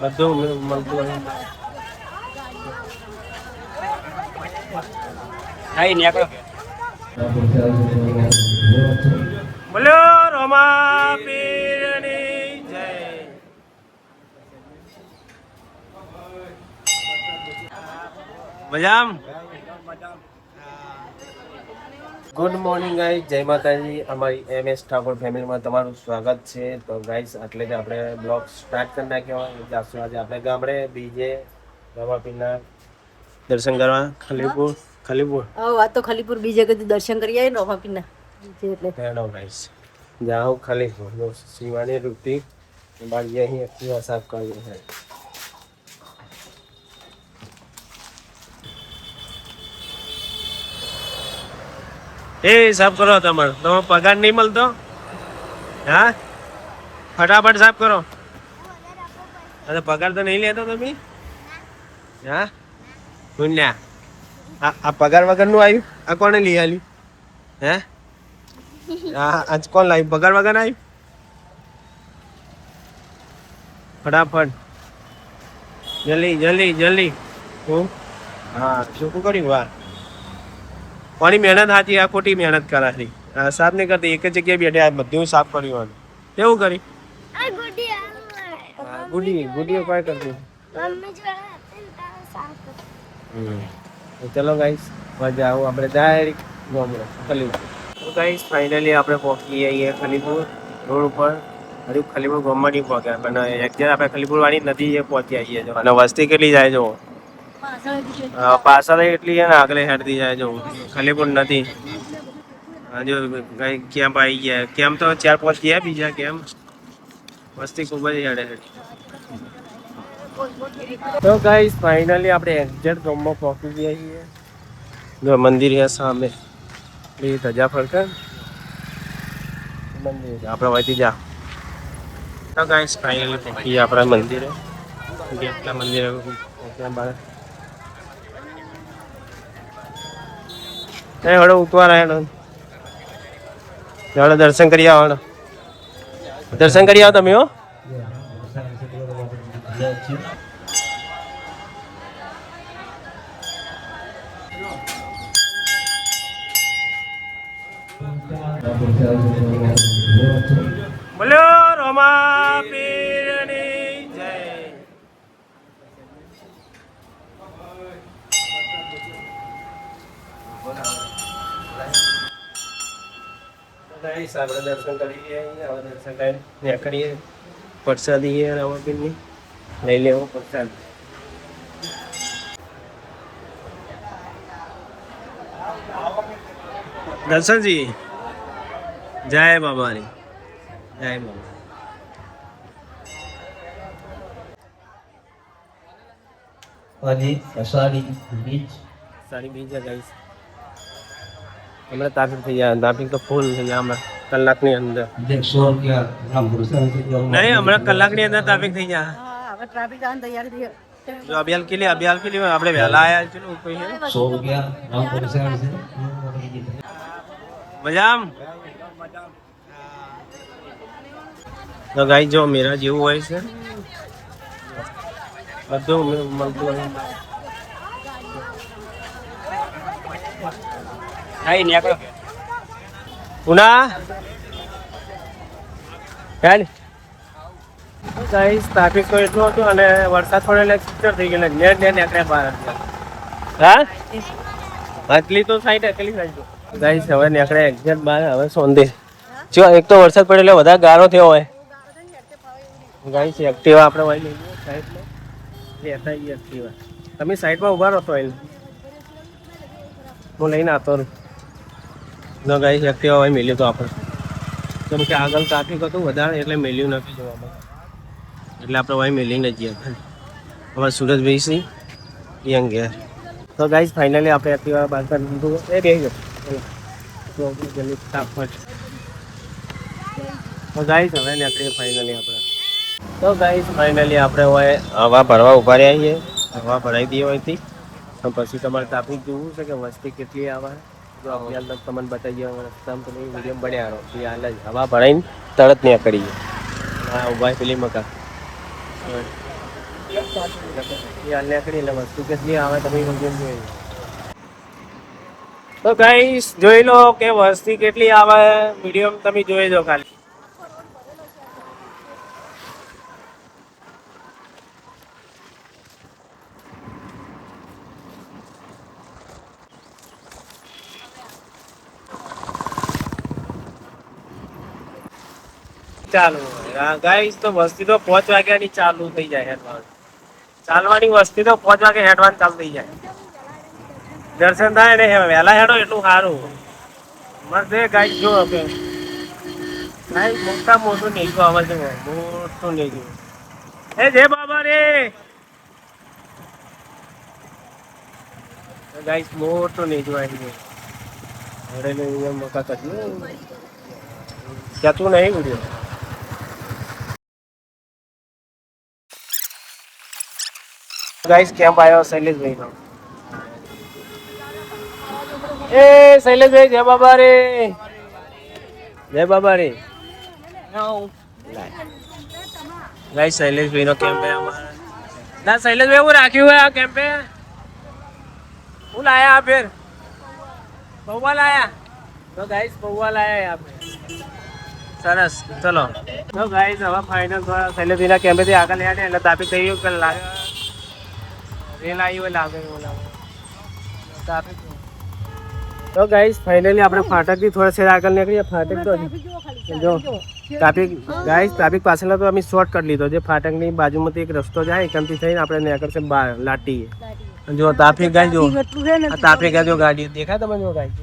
બધું મળતું હોય. આઈ નીકળો. બોલો રોમા પીરની જય. મજામ. ગુડ મોર્નિંગ ગાઈસ, જય માતાજી. અમારી MS ઠાકોર ફેમિલીમાં તમારું સ્વાગત છે. તો ગાઈસ એટલે જ આપણે બ્લોગ સ્ટાર્ટ કરી નાખ્યો હોય એટલે આજે આપણે ગામડે બીજે રમાપીરના દર્શન કરવા ખલીપુર આ તો ખલીપુર બીજે કદી દર્શન કરી આવીને રોમાપીરના એટલે હેડો ગાઈસ જાઓ ખલીપુર. શિવાની રૂટી બાળી અહીં એકટીવા સાફ કરી છે. એ સાફ કરો તમારે પગાર નહીં મળતો. હા ફટાફટ સાફ કરો. અરે પગાર તો નહીં લેતો તમે. હા પુણ્યા આ પગાર વગર નું આવ્યું. આ કોને લઈ આવ્યું? હે આજ કોણ લાવ્યું? પગાર વગર આવ્યું. ફટાફટ જલ્દી જલ્દી જલ્દી. હા શું કર્યું? વાહ કોની મહેનત સાચી, આ ખોટી મહેનત કરાતી. સાફ નહીં કરતી, એક જ જગ્યાએ બેઠે આ બધું સાફ કર્યું. કેવું કરી? ગુડીઓ કોઈ કરતી. ચલો ગાઈસ મજા આવું. આપણે ડાયરેક્ટ ખલીપુર. તો ગાઈસ ફાઇનલી આપણે પહોંચી અહીંયા ખલીપુર રોડ ઉપર. હજુ ખલીપુર ગામમાં નહીં પહોંચ્યા પણ એક્ઝેક્ટ આપણે ખલીપુર વાળી નદી એ પહોંચી આવીએ છીએ. અને વસ્તી કેટલી જાય જો પાછળ એટલી છે ને આગળ હેડતી જાય જો ખલીપુર નથી. હજુ કઈ કેમ્પ આવી ગયા. કેમ્પ તો 4-5 ગયા બીજા કેમ્પ. વસ્તી ખૂબ જ હેડે. તો ગાઈસ ફાઇનલી આપણે એક્ઝેક્ટ ગામમાં પહોંચી ગયા છીએ. જો મંદિર છે સામે, એ ધજા ફરકા મંદિર આપણે વહીથી જા. તો ગાઈસ ફાઇનલી પહોંચી આપણા મંદિરે. ગેટના મંદિરે બહાર હળો ઉતવા રહ્યા. હળો દર્શન કરી આવો. દર્શન કરી આવો તમે. હો બોલો રોમા પીરની જય. આપણે દર્શન કરીએ. હવે દર્શન કરીને કરીએ. પ્રસાદી રામાપીરની લઈ લેવો પ્રસાદ. દર્શનજી જય બાબાની જય બાબા. અષાઢી બીજ સારી બીજ ગાઈસ. હમણાં ટ્રાફિક થઈ જાય. ટ્રાફિક તો ફૂલ થઈ જાય હમણાં કલાકની અંદર. નહીં હમણાં કલાકની અંદર ટ્રાફિક થઈ જાય. હવે ટ્રાફિક આન તૈયાર થઈ જો અભિયાલ કે लिए આપણે વહેલા આયા છે. કોઈ છે મજામ. તો ગાઈ જો મેરા જેવું હોય છે બધું મળતું હોય. આઈ નીકળો. ઉના હેડ ગાઈસ ટ્રાફિક તો એટલો હતો અને વરસાદ થોડો એટલે પિક્ચર થઈ ગયો. નેટ નીકળ્યા બહાર. હા આટલી તો સાઈડ એકલી સાઈડ ગાઈસ હવે નીકળે એક્ઝેક્ટ બહાર. હવે સોંધે જો એક તો વરસાદ પડ્યો એટલે વધારે ગારો થયો હોય. ગાઈસ એક્ટિવા આપણે વાઈ લઈ ગયો સાઈડમાં લેતા આવીએ. એક્ટિવા તમે સાઈડમાં ઊભા રહો તો હું લઈને આવતો રહું. ન ગાઈસ એક્ટિવા વાઈ મેલ્યું તો આપણે કેમ કે આગળ ટ્રાફિક હતું વધારે એટલે મેલ્યું નથી જોવામાં. એટલે આપણે વાઈ મેલીને જઈએ. અમારા સુરજભાઈ સિંહ યંગ ઘેર. તો ગાઈસ ફાઇનલી આપણે એક્ટિવા બહાર કરી દીધું. એ બેસી ગયો જલ્દી ફટાફટ. તો ગાઈસ હવે નીકળીએ ફાઇનલી આપણે. તો ગાઈસ ફાઇનલી આપણે હોય હવા ભરવા ઉભા રહ્યા છીએ. હવા ભરાઈ દઈએ હોયથી પછી તમારે ટ્રાફિક જોવું છે કે વસ્તી કેટલી આવે. તો અભ્યાસ તમને બતાવીએ રસ્તામાં તમે વિડીયો બન્યા રહો. હાલ જ હવા ભરાઈને તરત ત્યાં કરીએ. હા ઉભા પેલી મકા નીકળી એટલે વસ્તુ કેટલી આવે તમે જોઈ. તો ગાઈસ જોઈ લો કે વસ્તી કેટલી આવે, વિડીયો તમે જોઈ લો ખાલી. ચાલુ ગાઈસ તો વસ્તી તો 5 વાગ્યાની ચાલુ થઈ જાય હેડવાન. ચાલવાની વસ્તી તો 5 વાગે હેડવાન ચાલુ થઈ જાય. દર્શન થાય ને વહેલા હેડો એટલું સારું. મસ્ત ગાઈસ જો કે ગાઈસ મોટું નેજું આવે છે, મોટું નેજું. એ જય બાબા રે ગાઈસ, મોટું નેજું આવી ગયું. અરે ને મોટા કર્યું જતું નહીં વિડીયો. ગાઈસ કેમ્પ આવ્યો શૈલેષભાઈ નો. એ શૈલેષભાઈ જય બાબા રે, જય બાબા રે. ગાઈસ શૈલેષભાઈ નો કેમ્પ હે અમારા. ના શૈલેષભાઈ હું રાખ્યું હે આ કેમ્પે. હું લાયા આ ફેર પૌવા લાયા. તો ગાઈસ પૌવા લાયા આપણે. સરસ ચલો. તો ગાઈસ હવે ફાઇનલ શૈલેષભાઈ ના કેમ્પેથી આગળ હેડે એટલે તાપી થઈ ગયું કે લાગે રેલ આવી હોય લાગે એવું લાગે. તો ગાઈસ ફાઇનલી આપણે ફાટકથી થોડા છે આગળ નીકળીએ. ફાટક તો જો ટ્રાફિક ગાઈસ, ટ્રાફિક પાછળ તો અમે શોર્ટ કરી લીધો. જે ફાટકની બાજુમાંથી એક રસ્તો જાય એકામથી થઈને આપણે નીકળશે બહાર લાટી. જો ટ્રાફિક ગાઈસ, જો આ ટ્રાફિક જો ગાડી દેખાય તમે જો ગાઈસ,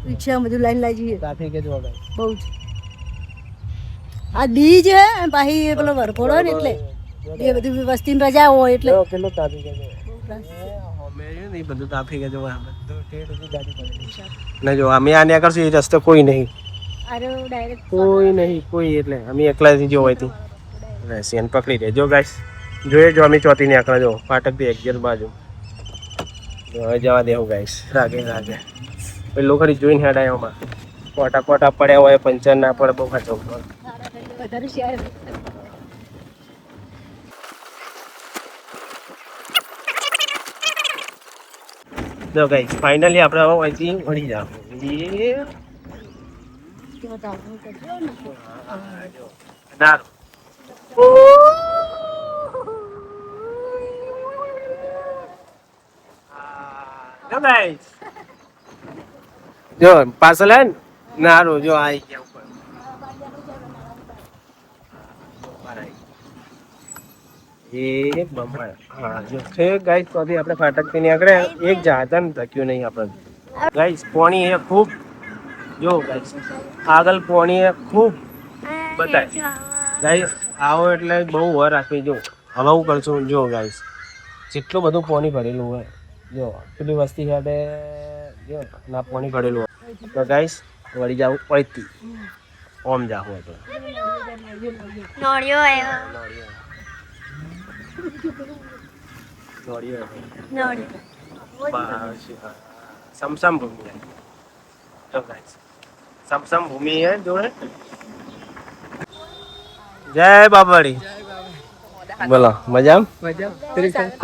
રિક્ષા બધું લાઈન લાગી છે. ટ્રાફિક જો ગાઈસ બહુ જ. આ બીજ હે પાછી પેલો વરઘોડો ને એટલે એ બધી વસ્તીની રજા હોય એટલે કેટલો ટ્રાફિક છે. બધું ટ્રાફિક જો બધું ગાડી પડે ને. જો અમે આ ને કરશું એ રસ્તો કોઈ નહીં, કોઈ નહીં કોઈ. એટલે અમે એકલાથી જો હોય સેન પકડી દે. જો ગાઈસ જોઈએ જો અમે ચોથી ને આકડા જો ફાટક થી એક્ઝેક્ટ બાજુ હવે જવા દેવું ગાઈસ. રાગે રાગે પેલો ખરી જોઈને હેડાય એમાં કોટા કોટા પડ્યા હોય, પંચર ના પડે, બહુ ખાચો. જો ગાઈસ ફાઇનલી આપણે હવે અહીંથી વળી જાવ. જો પાછળ હે ને નારું જો આવી ગયા ઉપર. એક બમ્પર. હા જો છે ગાઈસ, તો આપણે ફાટકથી નીકળે એક જાતન થક્યું નહીં આપણે. ગાઈસ પોણી એ ખૂબ જો ગાઈસ આગળ પોણી એ ખૂબ બતાય. ગાઈસ આવો એટલે બહુ વર રાખવી. જો હવે હું કરશું જો ગાઈસ જેટલું બધું પોણી ભરેલું હોય. જો પેલી વસ્તી સાથે જો ના પોણી ભરેલું હોય તો ગાઈસ વળી જાવ પડતી ઓમ જાવ હોય તો સમસમ ભૂમિ है. तो गाइस समसम भूमि है जो है. जय बाबाड़ी. बोलो मजा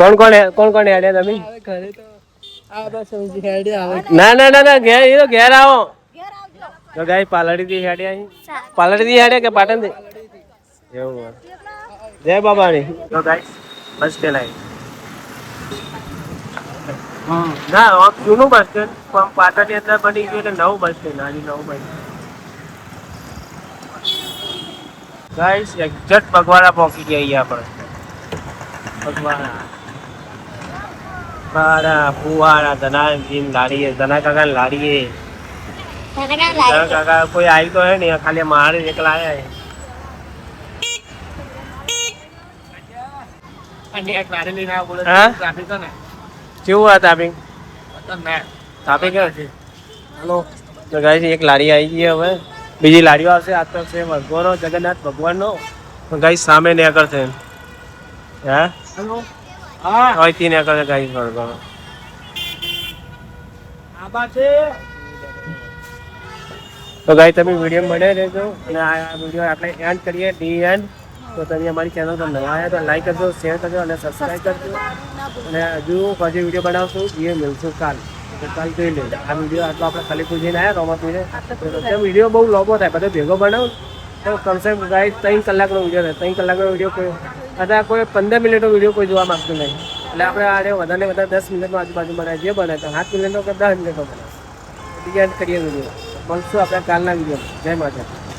कौन कौन है, कौन कौन है તમે? ના ના ના ના ઘેર એ તો ઘેર આવો. તો ગાય પાલડી થી હેડે અહીં પાલડી થી હેડે કે પાટણ થી એવું. જય બાબાડી. તો ગાઈસ બસ સ્ટેન્ડ આવી. ના જૂનું બસ સ્ટેન્ડ પણ પાટણની અંદર બની ગયું એટલે નવું બસ સ્ટેન્ડ. આજે નવું બસ ગાઈસ એક્ઝેક્ટ બગવાડા પહોંચી ગયા અહીંયા આપણે. બગવાડા બારા ફુવારા ધના લાડીએ ધના કાકા લાડીએ. ધના કાકા કોઈ આવ્યું તો હે ને ખાલી મારે એકલા આવ્યા. કેવું આ ટ્રાફિક? Traffic hello. તો ગાઈસ એક લારી આવી ગઈ, હવે બીજી લારીઓ આવશે. આ તો છે ભગવાનનો જગન્નાથ ભગવાનનો. ગાઈસ સામે નીકળ છે. હે હેલો હા અહીંથી નીકળ છે ગાઈસ ભગવાન. તો ગાઈ તમે વિડીયો મળે રહેજો અને આ વિડીયો આપણે એન્ડ કરીએ ડી એન્ડ. તો તમે અમારી ચેનલ પર નવા આવ્યા તો લાઈક કરજો, શેર કરજો અને સબસ્ક્રાઈબ કરજો. અને હજુ પછી વિડીયો બનાવશું એ મળશું કાલ. તો કાલ જોઈ લેજો. આ વિડીયો આટલો આપણે ખલીપુર જઈને આવ્યા રોમાપીને. વિડીયો બહુ લોબો થાય, બધો ભેગો બનાવું તો કમસે કમ ગાઈ 3 કલાકનો વિડીયો થાય. 3 કલાકનો વિડીયો કોઈ અથવા કોઈ 15 મિનિટનો વિડીયો કોઈ જોવા માંગતું નહીં. એટલે આપણે આને વધારે વધારે 10 મિનિટનો આજુબાજુ બનાવીએ. જે બને તો 7 મિનિટનો કે 10 મિનિટનો બનાવીએ. કરીએ વિડીયો મળશું આપણે કાલના વિડીયો. જય માતા.